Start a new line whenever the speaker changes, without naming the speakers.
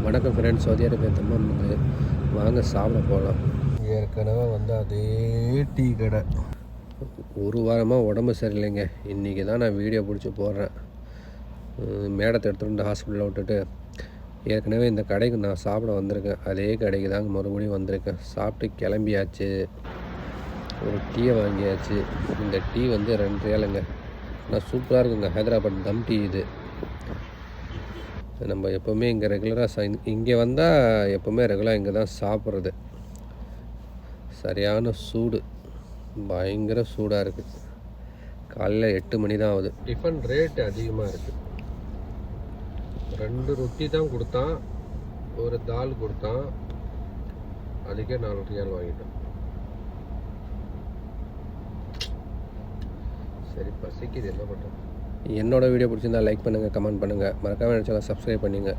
வணக்கம் friends, Saudi Arabia தம்மம் வந்து வாங்க சாப்பிட போகலாம். ஏற்கனவே வந்து அதே டீ கடை. ஒரு வாரமாக உடம்பு சரியில்லைங்க. இன்றைக்கி தான் நான் வீடியோ பிடிச்சி போடுறேன். மேடத்தை எடுத்துகிட்டு ஹாஸ்பிட்டலில் விட்டுட்டு ஏற்கனவே இந்த கடைக்கு நான் சாப்பிட வந்திருக்கேன். அதே கடைக்கு தாங்க மறுபடியும் வந்திருக்கேன். சாப்பிட்டு கிளம்பியாச்சு. ஒரு டீயை வாங்கியாச்சு. இந்த டீ வந்து 2 ரியாலுங்க. ஆனால் சூப்பராக இருக்குங்க. ஹைதராபாத் தம் டீ இது. நம்ம எப்போவுமே இங்கே ரெகுலராக இங்கே வந்தால் எப்போவுமே ரெகுலராக இங்கே தான் சாப்பிட்றது. சரியான சூடு, பயங்கர சூடாக இருக்குது. காலையில் 8 மணி தான் ஆகுது. டிஃபன் ரேட் அதிகமாக இருக்குது. 2 ரொட்டி தான் கொடுத்தான், ஒரு தால் கொடுத்தான், அதுக்கே 4 ரியால் வாங்கிட்டோம். சரி, பசிக்குது, என்ன பண்ணுறோம். என்னோடய வீடியோ பிடிச்சிருந்தா லைக் பண்ணுங்கள், கமெண்ட் பண்ணுங்கள், மறக்காமல் நினச்சாலும் சப்ஸ்கிரைப் பண்ணுங்கள்.